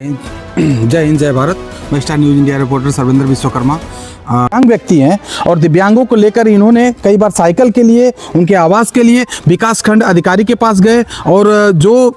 जय हिंद, जय भारत। मैं star news India reporter Sarvendra Vishwakarma. दिव्यांग व्यक्ति हैं और दिव्यांगों को लेकर इन्होंने कई बार साइकिल के लिए, उनके आवास के लिए विकास खंड अधिकारी के पास गए और जो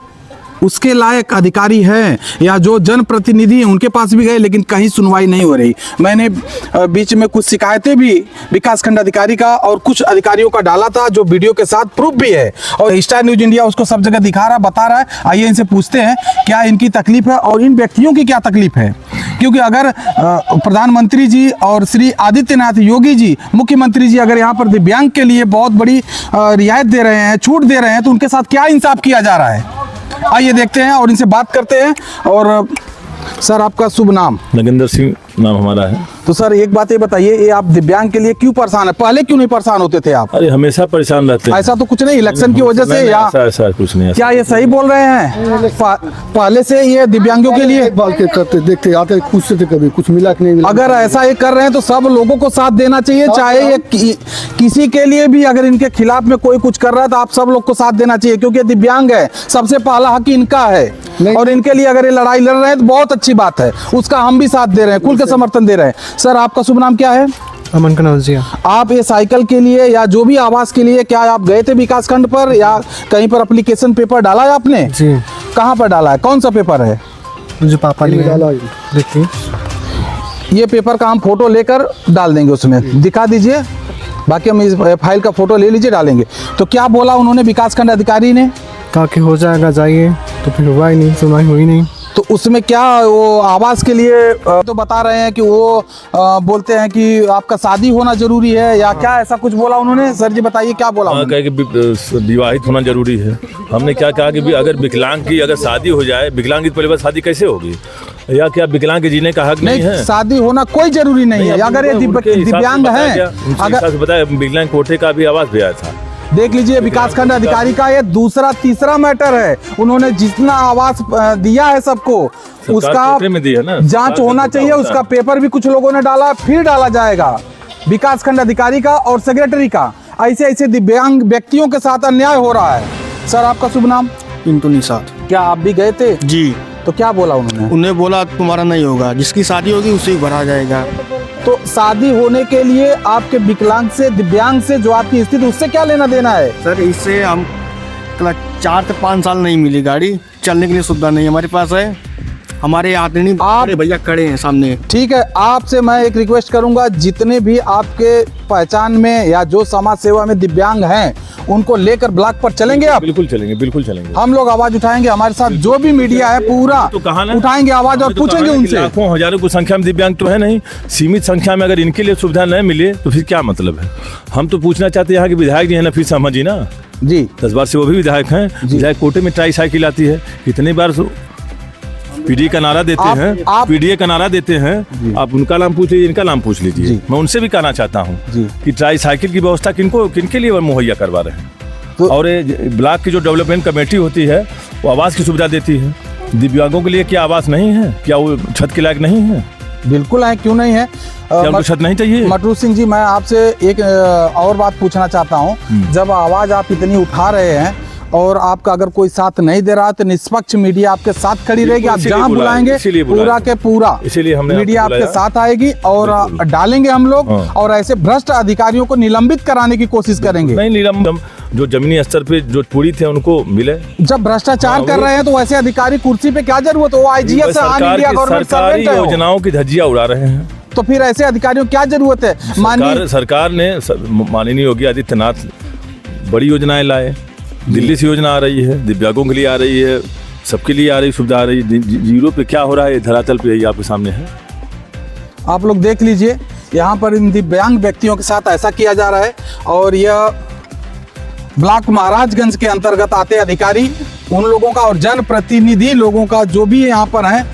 उसके लायक अधिकारी हैं या जो जनप्रतिनिधि हैं उनके पास भी गए, लेकिन कहीं सुनवाई नहीं हो रही। मैंने बीच में कुछ शिकायतें भी विकास खंड अधिकारी का और कुछ अधिकारियों का डाला था, जो वीडियो के साथ प्रूफ भी है, और स्टार न्यूज़ इंडिया उसको सब जगह दिखा रहा, बता रहा है। आइए इनसे पूछते हैं क्या इनकी तकलीफ है और इन व्यक्तियों की क्या तकलीफ है। क्योंकि अगर प्रधानमंत्री जी और श्री आदित्यनाथ योगी जी, मुख्यमंत्री जी, अगर यहाँ पर दिव्यांग के लिए बहुत बड़ी रियायत दे रहे हैं, छूट दे रहे हैं, तो उनके साथ क्या इंसाफ किया जा रहा है। आइए देखते हैं और इनसे बात करते हैं। और सर, आपका शुभ नाम? नगेंद्र सिंह नाम हमारा है। तो सर, एक बात ये बताइए, ये आप दिव्यांग के लिए क्यों परेशान है? पहले क्यों नहीं परेशान होते थे आप? अरे हमेशा परेशान रहते हैं। ऐसा तो कुछ नहीं, इलेक्शन की वजह से या ऐसा कुछ नहीं। क्या ये सही बोल रहे हैं? पहले से ये दिव्यांगों के लिए बाल के करते देखते आते, पूछते थे कभी कुछ मिला कि नहीं मिला। अगर ऐसा ये कर रहे हैं तो सब लोगों को साथ देना चाहिए, चाहे ये किसी के लिए भी अगर इनके खिलाफ में कोई कुछ कर रहा है तो आप सब लोग को साथ देना चाहिए, क्योंकि दिव्यांग है, सबसे पहला हक इनका है। और इनके लिए अगर ये लड़ाई लड़ रहे हैं तो बहुत अच्छी बात है, उसका हम भी साथ दे रहे हैं, खुल के समर्थन दे रहे हैं। सर, आपका शुभ नाम क्या है? अमन कनौजिया। आप ये साइकिल के लिए या जो भी आवास के लिए, क्या आप गए थे विकास खंड पर या कहीं पर एप्लीकेशन पेपर डाला है आपने? जी। कहाँ पर डाला है? कौन सा पेपर है? मुझे पापा ने डाला, देखिए ये पेपर का हम फोटो लेकर डाल देंगे, उसमें दिखा दीजिए, बाकी हम इस फाइल का फोटो ले लीजिए, डालेंगे। तो क्या बोला उन्होंने विकास खंड अधिकारी ने? कहा कि हो जाएगा, जाइए, तो फिर हुआ ही नहीं, सुनवाई हुई नहीं। तो उसमें क्या वो आवास के लिए तो बता रहे हैं कि वो बोलते हैं कि आपका शादी होना जरूरी है या क्या, ऐसा कुछ बोला उन्होंने? सर जी बताइए क्या बोला उन्होंने? कि विवाहित होना जरूरी है। हमने क्या कहा कि अगर विकलांग की अगर शादी हो जाए, विकलांग की पहले बार शादी कैसे होगी, या क्या विकलांग के जीने का हक नहीं है? शादी होना कोई जरूरी नहीं है। अगर ये दिव्यांग है, अगर बताया विकलांग कोटे का भी आवास भी आया था। देख लीजिए, विकास खंड अधिकारी का ये दूसरा तीसरा मैटर है। उन्होंने जितना आवास दिया है सबको, उसका में दिया ना, जांच होना चाहिए। उसका पेपर भी कुछ लोगों ने डाला, फिर डाला जाएगा। विकास खंड अधिकारी का और सेक्रेटरी का ऐसे ऐसे दिव्यांग व्यक्तियों के साथ अन्याय हो रहा है। सर, आपका शुभ नाम? पिंटू निषाद। क्या आप भी गए थे? जी। तो क्या बोला उन्होंने? उन्हें बोला तुम्हारा नहीं होगा, जिसकी शादी होगी उसे ही भरा जाएगा। तो शादी होने के लिए आपके विकलांग से, दिव्यांग से जो आपकी स्थिति, उससे क्या लेना देना है? सर, इससे हम 4 से 5 साल नहीं मिली, गाड़ी चलने के लिए सुविधा नहीं हमारे पास है। हमारे आदमी आप भैया खड़े हैं सामने। ठीक है, आपसे मैं एक रिक्वेस्ट करूंगा, जितने भी आपके पहचान में या जो समाज सेवा में दिव्यांग हैं, उनको लेकर ब्लॉक पर चलेंगे आप? बिल्कुल चलेंगे, बिल्कुल चलेंगे। हम लोग आवाज उठाएंगे, हमारे साथ जो भी मीडिया है पूरा तो उठाएंगे आवाज और पूछेंगे उनसे। लाखों हजारों की संख्या में दिव्यांग तो है नहीं, सीमित संख्या में अगर इनके लिए सुविधा नहीं मिले तो फिर क्या मतलब है? हम तो पूछना चाहते हैं, यहाँ के विधायक जी है नफीस अहमद जी ना जी, 10 बार से वो भी विधायक हैं। विधायक कोटे में ट्राई साइकिल आती है, कितनी बार पीडीए का नारा देते हैं, पीडीए का नारा देते हैं। आप उनका नाम पूछ लीजिए, इनका नाम पूछ लीजिए। मैं उनसे भी कहना चाहता हूँ कि ट्राई साइकिल की व्यवस्था किनके लिए मुहैया करवा रहे हैं। और ब्लॉक की जो डेवलपमेंट कमेटी होती है वो आवास की सुविधा देती है। दिव्यांगों के लिए क्या आवास नहीं है? क्या वो छत के लायक नहीं है? बिल्कुल है, क्यों नहीं है। उनको छत नहीं चाहिए? मटरू सिंह जी, मैं आपसे एक और बात पूछना चाहता हूँ। जब आवाज आप इतनी उठा रहे हैं और आपका अगर कोई साथ नहीं दे रहा तो निष्पक्ष मीडिया आपके साथ खड़ी रहेगी। आप जहां बुलाएंगे पूरा के पूरा इसीलिए हमने मीडिया आपके साथ आएगी और डालेंगे हम लोग। और ऐसे भ्रष्ट अधिकारियों को निलंबित कराने की कोशिश करेंगे। नहीं, निलंबन जो जमीनी स्तर पे जो पूरी थे उनको मिले। जब भ्रष्टाचार कर रहे हैं तो वैसे अधिकारी कुर्सी पे क्या जरूरत है? वो आईजीएस सरकारी योजनाओं की धज्जियां उड़ा रहे हैं, तो फिर ऐसे अधिकारियों क्या जरूरत है? सरकार ने, माननीय योगी आदित्यनाथ बड़ी योजनाएं लाए। दिल्ली से योजना आ रही है, दिव्यांगों के लिए आ रही है, सबके लिए आ रही, सुविधा आ रही। जीरो पे क्या हो रहा है धरातल पे, यही आपके सामने है। आप लोग देख लीजिए, यहाँ पर इन दिव्यांग व्यक्तियों के साथ ऐसा किया जा रहा है। और यह ब्लॉक महाराजगंज के अंतर्गत आते अधिकारी, उन लोगों का और जनप्रतिनिधि लोगों का जो भी यहाँ पर है,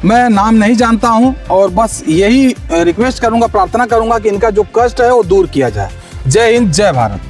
मैं नाम नहीं जानता हूँ। और बस यही रिक्वेस्ट करूँगा, प्रार्थना करूँगा कि इनका जो कष्ट है वो दूर किया जाए। जय हिंद, जय भारत।